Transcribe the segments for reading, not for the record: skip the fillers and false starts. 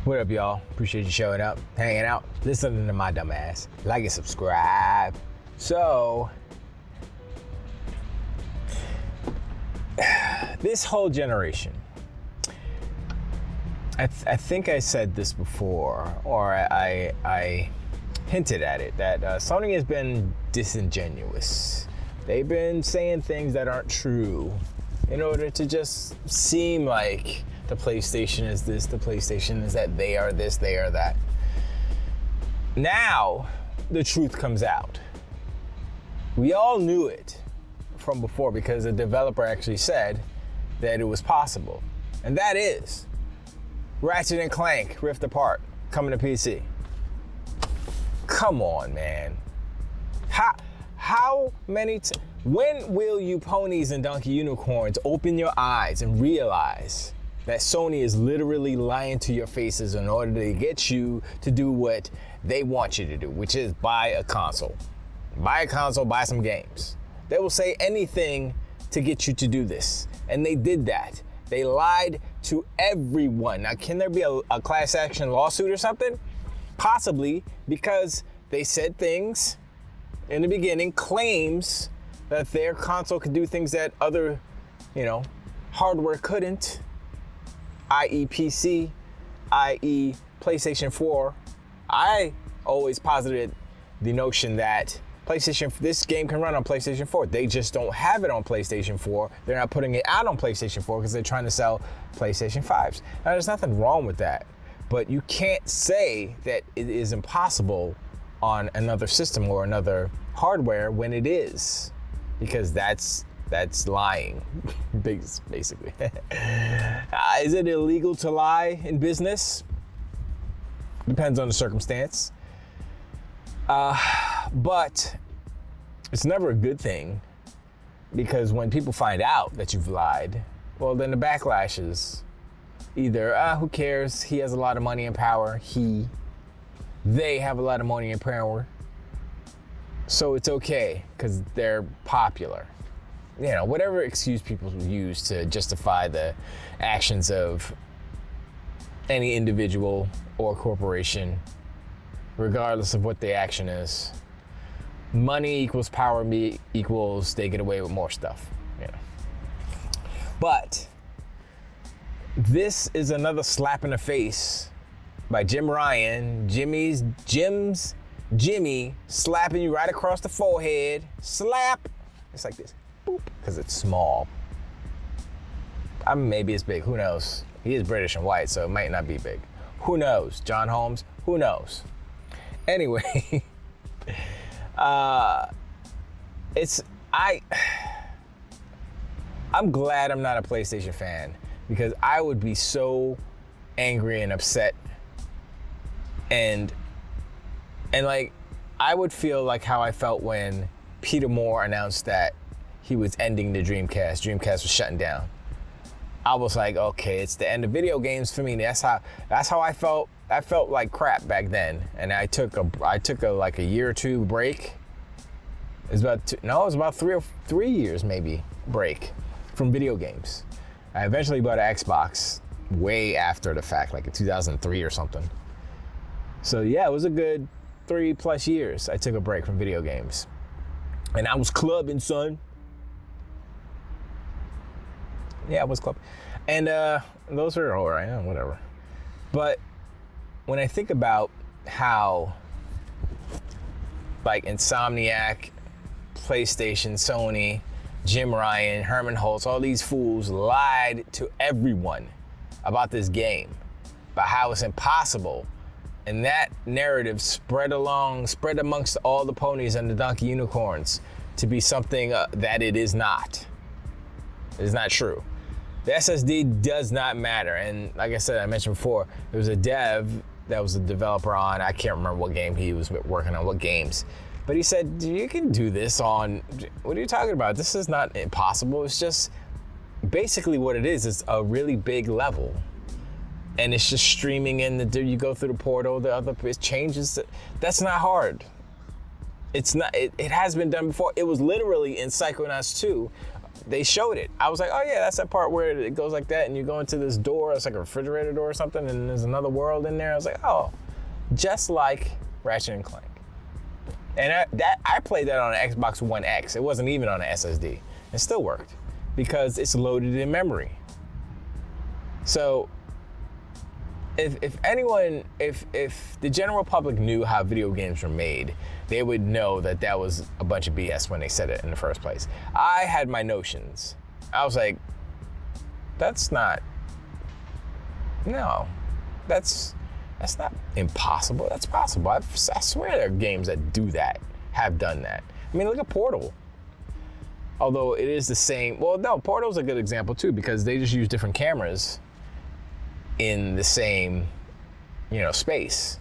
What up, y'all? Appreciate you showing up, hanging out, listening to my dumb ass. Like and subscribe. So, this whole generation, I think I said this before, or I hinted at it, that Sony has been disingenuous. They've been saying things that aren't true in order to just seem like the PlayStation is this, the PlayStation is that, they are this, they are that. Now, the truth comes out. We all knew it from before because the developer actually said that it was possible. And that is Ratchet and Clank Rift Apart coming to PC. Come on, man. How many when will you Ponies and Donkey Unicorns open your eyes and realize that Sony is literally lying to your faces in order to get you to do what they want you to do, which is buy a console. Buy a console, buy some games. They will say anything to get you to do this. And they did that. They lied to everyone. Now, can there be a class action lawsuit or something? Possibly, because they said things in the beginning, claims that their console could do things that other, hardware couldn't. i.e. PC, i.e. PlayStation 4. I always posited the notion that this game can run on PlayStation 4. They just don't have it on PlayStation 4. They're not putting it out on PlayStation 4 because they're trying to sell PlayStation 5s. Now, there's nothing wrong with that, but you can't say that it is impossible on another system or another hardware when it is, because that's lying, basically. Is it illegal to lie in business? Depends on the circumstance. But it's never a good thing, because when people find out that you've lied, well, then the backlash is either, who cares? He has a lot of money and power. They have a lot of money and power. So it's okay because they're popular. Whatever excuse people use to justify the actions of any individual or corporation, regardless of what the action is. Money equals power, equals they get away with more stuff. But this is another slap in the face by Jim Ryan. Jimmy slapping you right across the forehead. Slap. It's like this. Boop. Because it's small. Maybe it's big. Who knows? He is British and white, so it might not be big. Who knows? John Holmes? Who knows? Anyway, I'm glad I'm not a PlayStation fan, because I would be so angry and upset, and like I would feel like how I felt when Peter Moore announced that he was ending the Dreamcast. Dreamcast was shutting down. I was like, okay, it's the end of video games for me. That's how I felt. I felt like crap back then, and I took a year or two break. It was about 3 years maybe break from video games. I eventually bought an Xbox way after the fact, like in 2003 or something. So yeah, it was a good 3+ years. I took a break from video games, and I was clubbing, son. Yeah, I was clubbing, and those are all right, whatever. But when I think about how, like, Insomniac, PlayStation, Sony, Jim Ryan, Herman Holtz, all these fools lied to everyone about this game, about how it's impossible, and that narrative spread amongst all the ponies and the donkey unicorns to be something that it is not. It is not true. The SSD does not matter, and like I said, I mentioned before, there was a dev that was a developer on, I can't remember what game he was working on, what games, but he said, you can do this on, what are you talking about? This is not impossible. It's just basically what it is a really big level, and it's just streaming in you go through the portal, it changes. That's not hard. It's not. It has been done before. It was literally in Psychonauts 2. they showed it. I was like, oh yeah, that's that part where it goes like that and you go into this door, it's like a refrigerator door or something, and there's another world in there. I was like, oh, just like Ratchet and Clank. And I played that on an Xbox One X. It wasn't even on an SSD. It still worked because it's loaded in memory. So if the general public knew how video games were made, they would know that that was a bunch of BS when they said it in the first place. I had my notions. I was like, that's not impossible. That's possible. I swear there are games that do that, have done that. I mean, look at Portal. Although it is the same, well, no, Portal's a good example too, because they just use different cameras in the same, space.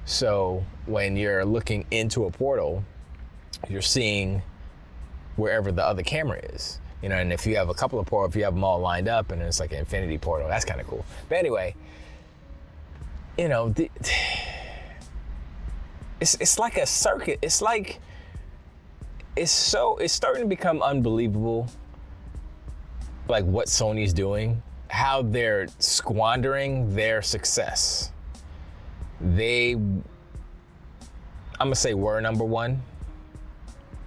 So when you're looking into a portal, you're seeing wherever the other camera is. And if you have a couple of portals, if you have them all lined up and it's like an infinity portal, that's kind of cool. But anyway, it's like a circuit. It's like, it's starting to become unbelievable, like what Sony's doing, how they're squandering their success. I'm gonna say we're number one.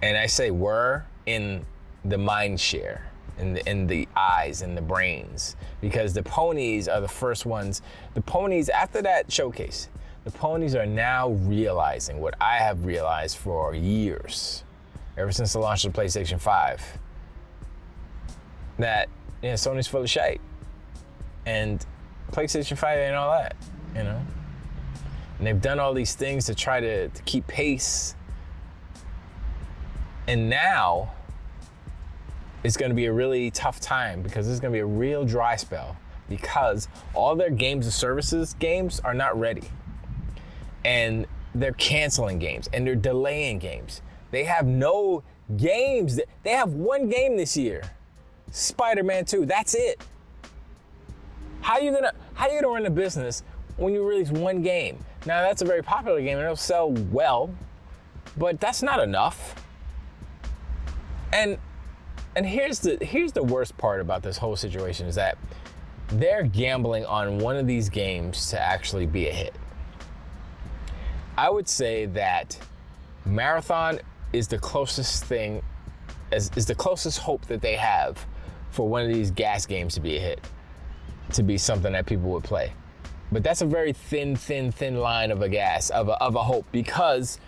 And I say we're in the mind share, in the eyes and the brains, because the ponies are the first ones. The ponies, after that showcase, the ponies are now realizing what I have realized for years, ever since the launch of the PlayStation 5, that Sony's full of shite. And PlayStation 5 ain't all that, And they've done all these things to try to keep pace. And now it's gonna be a really tough time, because it's gonna be a real dry spell, because all their games and services games are not ready. And they're canceling games and they're delaying games. They have no games. They have one game this year, Spider-Man 2, that's it. How you gonna run a business when you release one game? Now that's a very popular game and it'll sell well, but that's not enough. And here's the worst part about this whole situation, is that they're gambling on one of these games to actually be a hit. I would say that Marathon is the closest thing, is the closest hope that they have for one of these gas games to be a hit, to be something that people would play. But that's a very thin line of a hope, because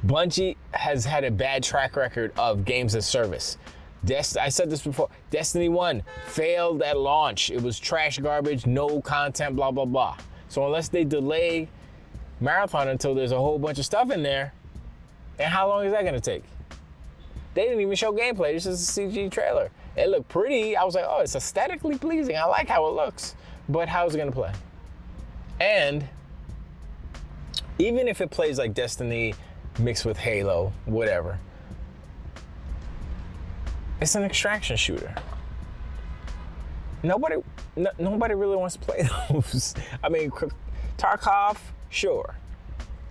Bungie has had a bad track record of games as service. I said this before, Destiny 1 failed at launch. It was trash garbage, no content, blah, blah, blah. So unless they delay Marathon until there's a whole bunch of stuff in there, and how long is that gonna take? They didn't even show gameplay, it's just a CG trailer. It looked pretty. I was like, oh, it's aesthetically pleasing. I like how it looks. But how's it gonna play? And even if it plays like Destiny mixed with Halo, whatever, it's an extraction shooter. Nobody really wants to play those. I mean, Tarkov, sure.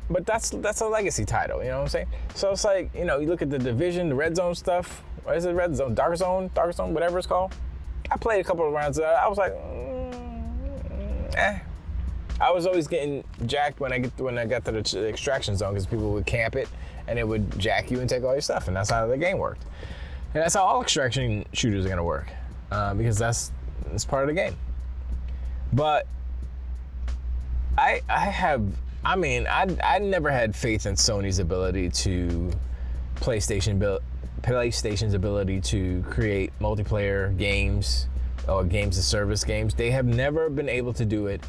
But that's a legacy title, you know what I'm saying? So it's like, you look at the Division, the Red Zone stuff. What is it, Red Zone? Dark Zone, whatever it's called. I played a couple of rounds of that. I was like, I was always getting jacked when I got to the extraction zone, because people would camp it and it would jack you and take all your stuff, and that's how the game worked. And that's how all extraction shooters are gonna work, because that's part of the game. But I never had faith in Sony's ability to PlayStation's ability to create multiplayer games or games as service games. They have never been able to do it.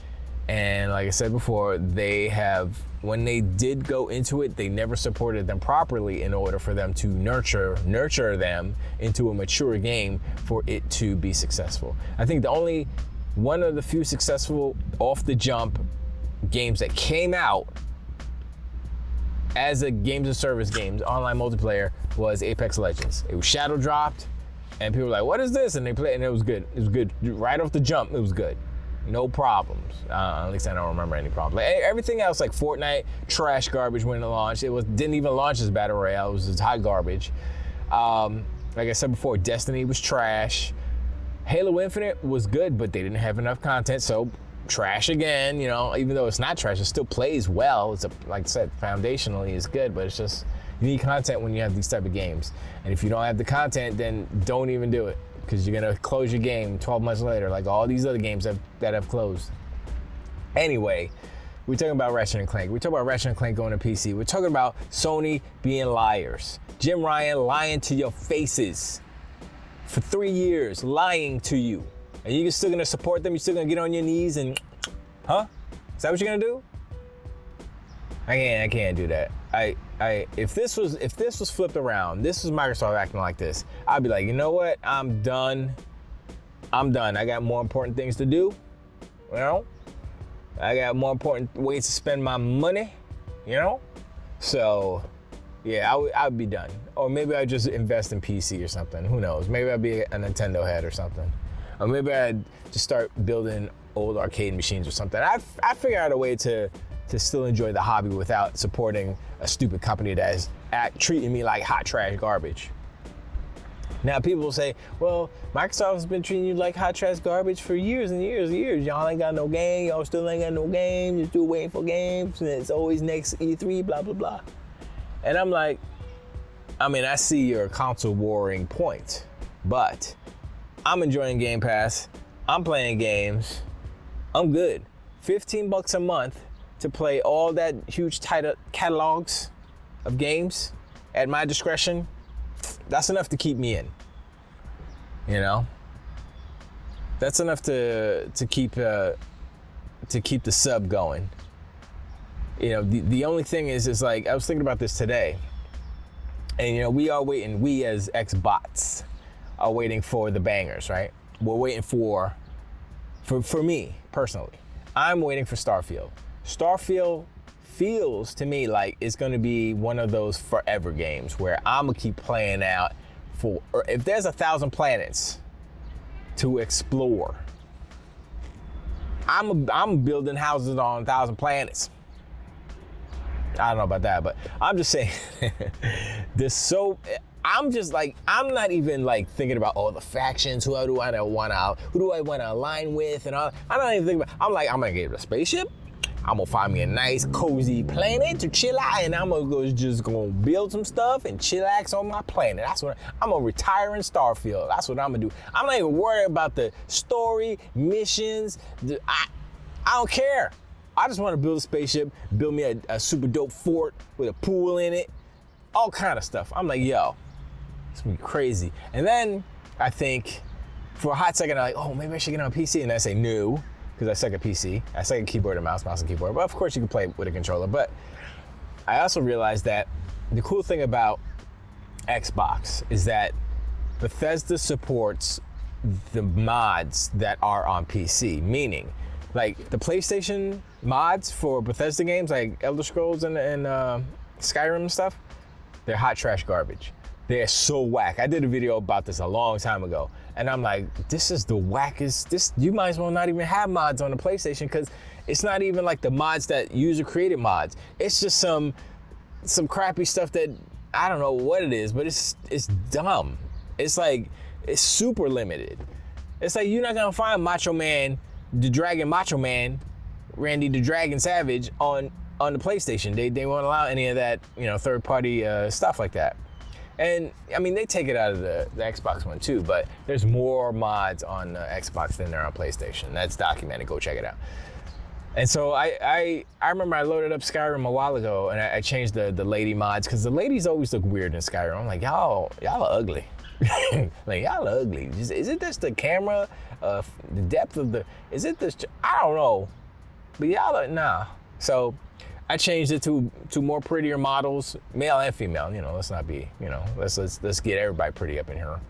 And like I said before, when they did go into it, they never supported them properly in order for them to nurture them into a mature game for it to be successful. I think one of the few successful off the jump games that came out as a games of service games, online multiplayer, was Apex Legends. It was shadow dropped, and people were like, what is this? And they played, and it was good. It was good. Right off the jump, it was good. No problems. At least I don't remember any problems. Like, everything else, like Fortnite, trash garbage when it launched. Didn't even launch as Battle Royale. It was just hot garbage. Like I said before, Destiny was trash. Halo Infinite was good, but they didn't have enough content, so trash again. You know, even though it's not trash, it still plays well. It's like I said, foundationally it's good, but it's just you need content when you have these type of games. And if you don't have the content, then don't even do it, because you're gonna close your game 12 months later, like all these other games that have closed. Anyway, we're talking about Ratchet and Clank. We're talking about Ratchet and Clank going to PC. We're talking about Sony being liars. Jim Ryan lying to your faces for 3 years, lying to you. And you're still gonna support them? You're still gonna get on your knees and, huh? Is that what you're gonna do? I can't do that. If this was flipped around, this was Microsoft acting like this, I'd be like, you know what? I'm done. I got more important things to do, you know? I got more important ways to spend my money, you know? So, yeah, I would be done. Or maybe I'd just invest in PC or something. Who knows? Maybe I'd be a Nintendo head or something. Or maybe I'd just start building old arcade machines or something. I figure out a way to still enjoy the hobby without supporting a stupid company that is treating me like hot trash garbage. Now people will say, well, Microsoft has been treating you like hot trash garbage for years and years and years. Y'all ain't got no game. Y'all still ain't got no game. You're still waiting for games. And it's always next E3, blah, blah, blah. And I'm like, I see your console warring point, but I'm enjoying Game Pass. I'm playing games. I'm good. $15 a month to play all that huge title catalogs of games at my discretion. That's enough to keep me in, you know. That's enough to keep the sub going. You know, the only thing is like, I was thinking about this today, and you know, we as Xbots are waiting for the bangers, right? We're waiting for me personally, I'm waiting for Starfield. Starfield feels to me like it's gonna be one of those forever games where I'm gonna keep playing out or if there's 1,000 planets to explore, I'm building houses on 1,000 planets. I don't know about that, but I'm just saying I'm not even like thinking about all the factions, who do I want to align with and all. I'm not even thinking about, I'm gonna get a spaceship. I'm gonna find me a nice cozy planet to chill out, and I'm gonna build some stuff and chillax on my planet. That's what I'm gonna retire in Starfield. That's what I'm gonna do. I'm not even worried about the story, missions. I don't care. I just want to build a spaceship, build me a super dope fort with a pool in it, all kind of stuff. I'm like, yo, it's gonna be crazy. And then I think for a hot second, I'm like, oh, maybe I should get on a PC. And I say no, because I suck at PC. I suck at keyboard and mouse and keyboard. But of course you can play with a controller. But I also realized that the cool thing about Xbox is that Bethesda supports the mods that are on PC, meaning like the PlayStation mods for Bethesda games like Elder Scrolls and Skyrim and stuff, they're hot trash garbage. They're so whack. I did a video about this a long time ago, and I'm like, this is the wackest. You might as well not even have mods on the PlayStation, because it's not even like the mods that user created mods. It's just some crappy stuff that I don't know what it is, but it's dumb. It's like, it's super limited. It's like you're not gonna find Macho Man, the Dragon Macho Man, Randy the Dragon Savage on the PlayStation. They won't allow any of that, you know, third-party stuff like that. And I mean, they take it out of the Xbox One too, but there's more mods on Xbox than there are on PlayStation. That's documented. Go check it out. And so I remember I loaded up Skyrim a while ago, and I changed the lady mods, because the ladies always look weird in Skyrim. I'm like, y'all are ugly. Like, y'all are ugly. Is it just the camera? The depth of is it this? I don't know. But y'all are, nah. So I changed it to more prettier models, male and female. You know, let's not be, you know, let's get everybody pretty up in here.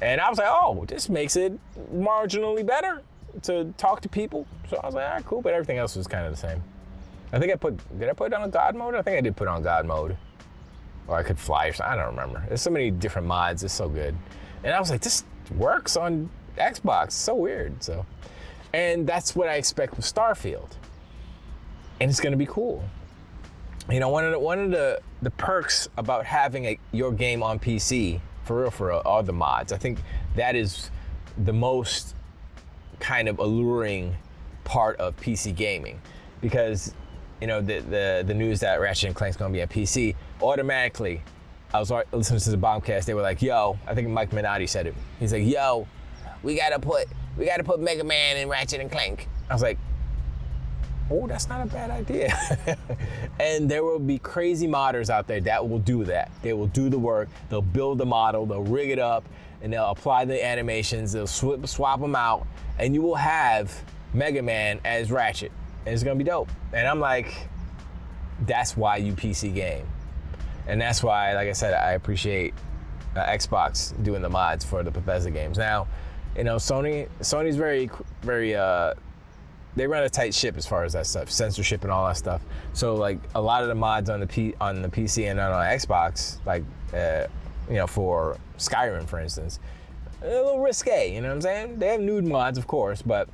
And I was like, oh, this makes it marginally better to talk to people. So I was like, all right, cool. But everything else was kind of the same. I think did I put it on God mode? I think I did put it on God mode. Or I could fly or something. I don't remember. There's so many different mods. It's so good. And I was like, this works on Xbox. It's so weird. So, and that's what I expect with Starfield. And it's going to be cool. You know, one of the perks about having your game on PC for real, are the mods. I think that is the most kind of alluring part of PC gaming, because the news that Ratchet and Clank's gonna be on PC, automatically I was listening to the Bombcast, they were like, yo, I think Mike Minotti said it. He's like, yo, we gotta put Mega Man in Ratchet and Clank. I was like, oh, that's not a bad idea. And there will be crazy modders out there that will do that. They will do the work, they'll build the model, they'll rig it up, and they'll apply the animations, they'll swap them out, and you will have Mega Man as Ratchet. And it's gonna be dope. And I'm like, that's why you PC game. And that's why, like I said, I appreciate Xbox doing the mods for the Bethesda games. Now, Sony's very, they run a tight ship as far as that stuff, censorship and all that stuff. So like a lot of the mods on the PC and on Xbox, like for Skyrim, for instance, a little risque. You know what I'm saying? They have nude mods, of course, but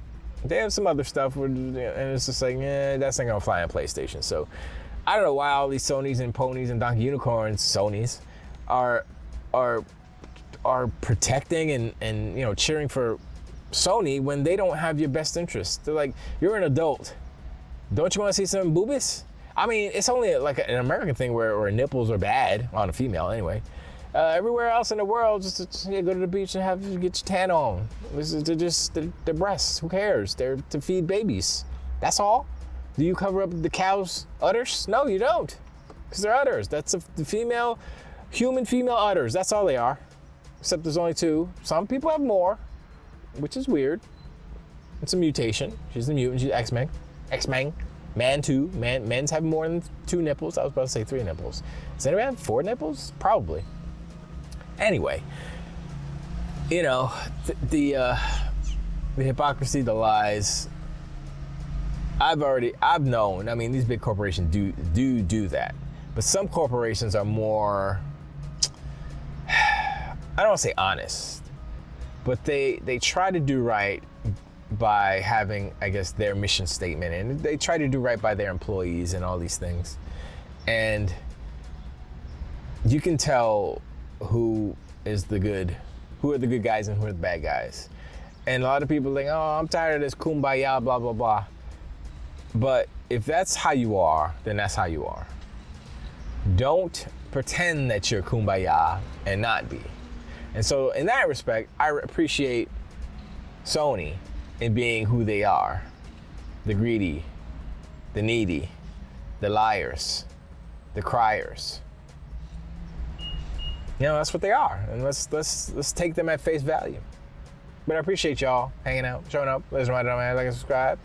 they have some other stuff where, and it's just like, that's not gonna fly on PlayStation. So I don't know why all these Sonys and Ponies and Donkey Unicorns, Sonys, are protecting and cheering for Sony when they don't have your best interest. They're like, you're an adult. Don't you want to see some boobies? I mean, it's only like an American thing where nipples are bad on a female anyway. Everywhere else in the world, just go to the beach and get your tan on. They're just the breasts. Who cares? They're to feed babies. That's all. Do you cover up the cow's udders? No, you don't, because they're udders. That's the human female udders. That's all they are. Except there's only 2. Some people have more, which is weird. It's a mutation. She's the mutant. She's X-Men. X-Men. Man too. Men's have more than 2 nipples. I was about to say 3 nipples. Does anybody have 4 nipples? Probably. Anyway, the hypocrisy, the lies. I've known. I mean, these big corporations do that, but some corporations are more. I don't want to say honest, but they try to do right by having, I guess, their mission statement, and they try to do right by their employees and all these things. And you can tell who are the good guys and who are the bad guys. And a lot of people think, oh, I'm tired of this kumbaya, blah, blah, blah. But if that's how you are, then that's how you are. Don't pretend that you're kumbaya and not be. And so in that respect, I appreciate Sony in being who they are. The greedy, the needy, the liars, the criers. That's what they are. And let's take them at face value. But I appreciate y'all hanging out, showing up. Let's remind them, like and subscribe.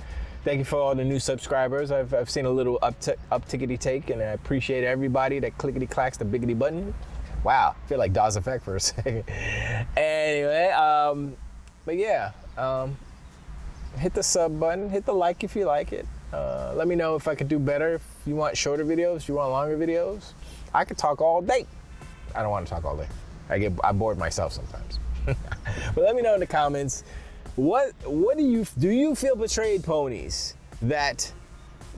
Thank you for all the new subscribers. I've seen a little uptickety take, and I appreciate everybody that clickety clacks the biggity button. Wow, I feel like Dawes Effect for a second. Anyway, but yeah, hit the sub button, hit the like if you like it. Let me know if I could do better. If you want shorter videos, if you want longer videos, I could talk all day. I don't want to talk all day. I bored myself sometimes. But let me know in the comments. What do you feel betrayed, Ponies, that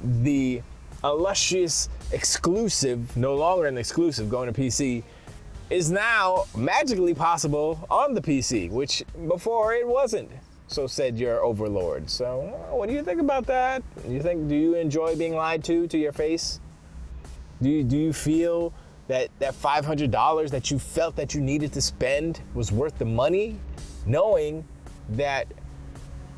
the illustrious exclusive, no longer an exclusive, going to PC, is now magically possible on the PC, which before it wasn't? So said your overlord. So what do you think about that? Do you enjoy being lied to your face? Do you feel that $500 that you felt that you needed to spend was worth the money, knowing that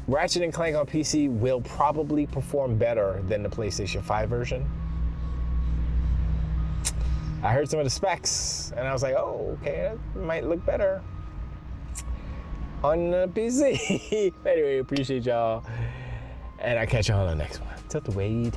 Ratchet and Clank on PC will probably perform better than the PlayStation 5 version? I heard some of the specs, and I was like, oh, okay, that might look better on the PC. Anyway, appreciate y'all, and I'll catch y'all on the next one. Till the wait.